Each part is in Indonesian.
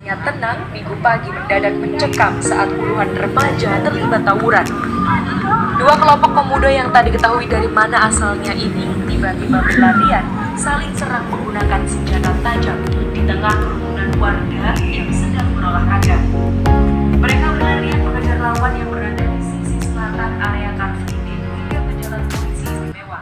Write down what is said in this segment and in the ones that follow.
Tenang, Minggu pagi mendadak mencekam saat puluhan remaja terlibat tawuran. Dua kelompok pemuda yang tak diketahui dari mana asalnya ini tiba-tiba berlarian, saling serang menggunakan senjata tajam di tengah kerumunan warga yang sedang berolahraga. Mereka berlarian mengejar lawan yang berada di sisi selatan area Car Free Day hingga ke jalan polisi istimewa.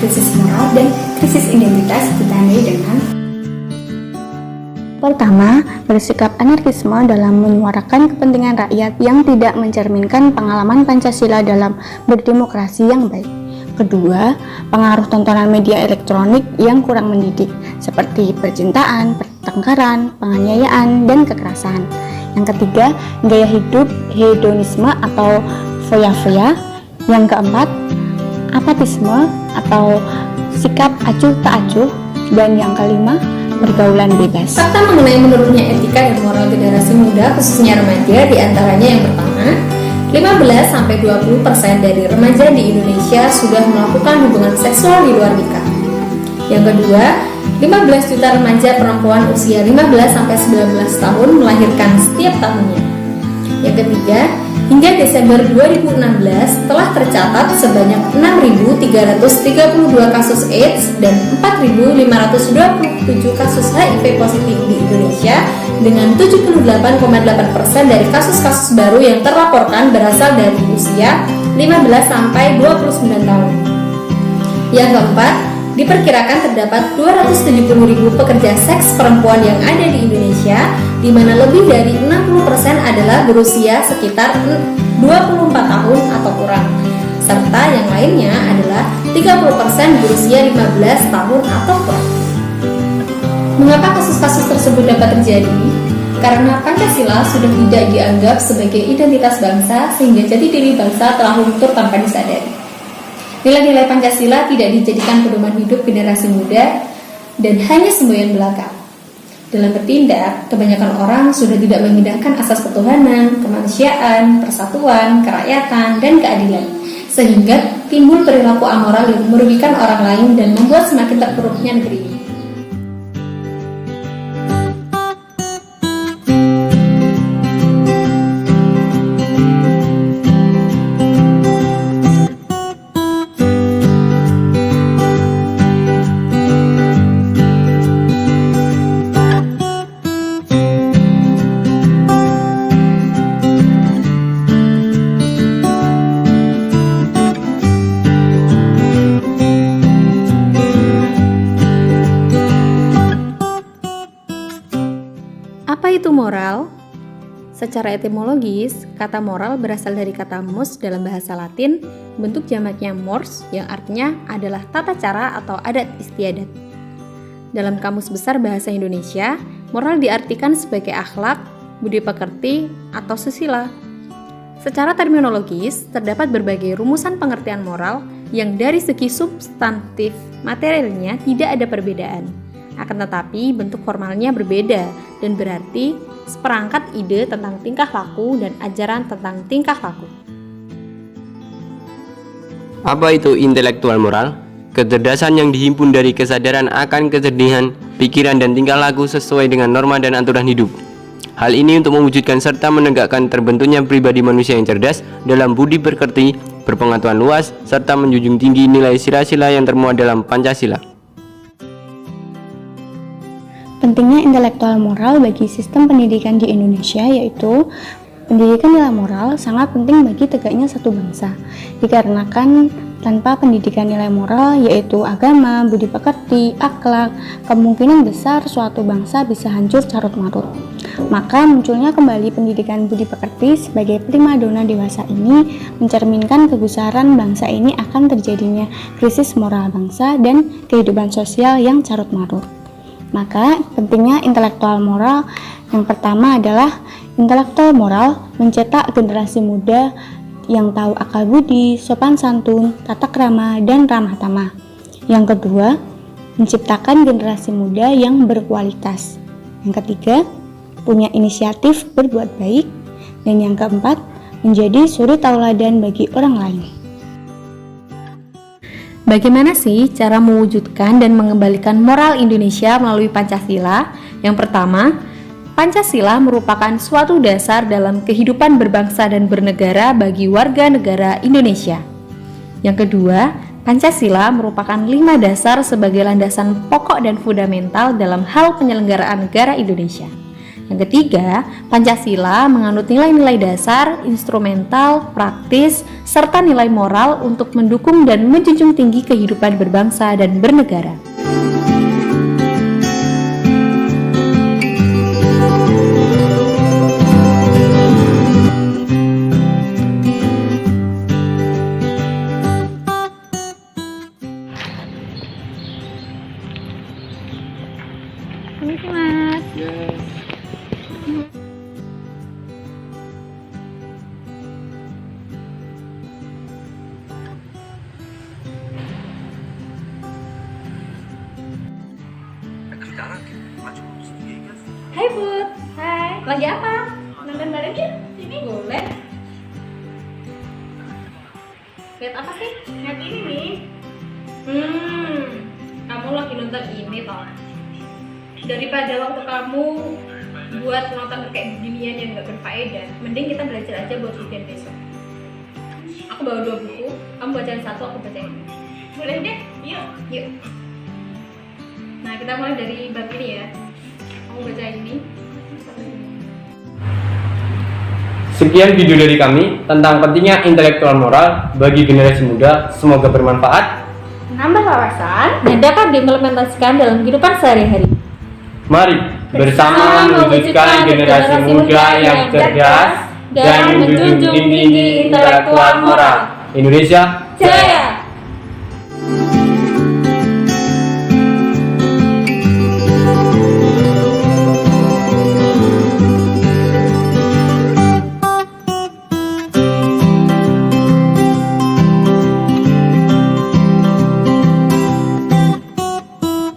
Krisis moral dan krisis identitas ditandai dengan pertama, bersikap anarkisme dalam menyuarakan kepentingan rakyat yang tidak mencerminkan pengalaman Pancasila dalam berdemokrasi yang baik. Kedua, pengaruh tontonan media elektronik yang kurang mendidik seperti percintaan, pertengkaran, penganiayaan, dan kekerasan. Yang ketiga, gaya hidup hedonisme atau foya-foya. Yang keempat, apatisme atau sikap acuh tak acuh, dan yang kelima, pergaulan bebas. Fakta mengenai menurunnya etika dan moral generasi muda khususnya remaja diantaranya yang pertama, 15-20% dari remaja di Indonesia sudah melakukan hubungan seksual di luar nikah. Yang kedua, 15 juta remaja perempuan usia 15-19 tahun melahirkan setiap tahunnya. Yang ketiga, hingga Desember 2016 telah tercatat sebanyak 6.332 kasus AIDS dan 4.527 kasus HIV positif di Indonesia dengan 78,8% dari kasus-kasus baru yang terlaporkan berasal dari usia 15-29 tahun. Yang keempat, diperkirakan terdapat 270.000 pekerja seks perempuan yang ada di Indonesia, di mana lebih dari 60% adalah berusia sekitar 24 tahun atau kurang, serta yang lainnya adalah 30% berusia 15 tahun atau kurang. Mengapa kasus-kasus tersebut dapat terjadi? Karena Pancasila sudah tidak dianggap sebagai identitas bangsa sehingga jati diri bangsa telah luntur tanpa disadari. Nilai-nilai Pancasila tidak dijadikan pedoman hidup generasi muda dan hanya semboyan belaka. Dalam bertindak, kebanyakan orang sudah tidak mengindahkan asas ketuhanan, kemanusiaan, persatuan, kerakyatan, dan keadilan, sehingga timbul perilaku amoral yang merugikan orang lain dan membuat semakin terpuruknya negeri ini. Apa itu moral? Secara etimologis, kata moral berasal dari kata mus dalam bahasa Latin, bentuk jamaknya mors yang artinya adalah tata cara atau adat istiadat. Dalam Kamus Besar Bahasa Indonesia, moral diartikan sebagai akhlak, budi pekerti, atau susila. Secara terminologis, terdapat berbagai rumusan pengertian moral yang dari segi substantif materialnya tidak ada perbedaan. Akan tetapi bentuk formalnya berbeda dan berarti seperangkat ide tentang tingkah laku dan ajaran tentang tingkah laku. Apa itu intelektual moral? Kecerdasan yang dihimpun dari kesadaran akan kejernihan, pikiran dan tingkah laku sesuai dengan norma dan aturan hidup. Hal ini untuk mewujudkan serta menegakkan terbentuknya pribadi manusia yang cerdas dalam budi pekerti, berpengetahuan luas, serta menjunjung tinggi nilai sila-sila yang termuat dalam Pancasila. Pentingnya intelektual moral bagi sistem pendidikan di Indonesia yaitu pendidikan nilai moral sangat penting bagi tegaknya satu bangsa, dikarenakan tanpa pendidikan nilai moral yaitu agama, budi pekerti, akhlak, kemungkinan besar suatu bangsa bisa hancur carut-marut. Maka munculnya kembali pendidikan budi pekerti sebagai primadona dewasa ini mencerminkan kegusaran bangsa ini akan terjadinya krisis moral bangsa dan kehidupan sosial yang carut-marut. Maka pentingnya intelektual moral yang pertama adalah intelektual moral mencetak generasi muda yang tahu akal budi, sopan santun, tata krama, dan ramah tamah. Yang kedua, menciptakan generasi muda yang berkualitas. Yang ketiga, punya inisiatif berbuat baik. Dan yang keempat, menjadi suri tauladan bagi orang lain. Bagaimana sih cara mewujudkan dan mengembalikan moral Indonesia melalui Pancasila? Yang pertama, Pancasila merupakan suatu dasar dalam kehidupan berbangsa dan bernegara bagi warga negara Indonesia. Yang kedua, Pancasila merupakan 5 dasar sebagai landasan pokok dan fundamental dalam hal penyelenggaraan negara Indonesia. Yang ketiga, Pancasila menganut nilai-nilai dasar, instrumental, praktis, serta nilai moral untuk mendukung dan menjunjung tinggi kehidupan berbangsa dan bernegara. Permisi, Mas. Hai Put, hai. Lagi apa? Nonton bareng ya? Sini boleh. Lihat apa sih? Lihat ini nih. Kamu lagi nonton ini toh. Daripada waktu kamu buat nonton kayak beginian yang nggak berfaedah, mending kita belajar aja buat ujian besok. Aku bawa 2 buku, kamu bacain 1, aku bacain ini. Boleh deh? Yuk. Nah, kita mulai dari bab ini ya. Kamu baca ini. Sekian video dari kami tentang pentingnya intelektual moral bagi generasi muda. Semoga bermanfaat, Menambah wawasan dan dapat diimplementasikan dalam kehidupan sehari-hari. mari bersama mewujudkan generasi muda yang cerdas dan menjunjung tinggi intelektual moral. Indonesia Jaya!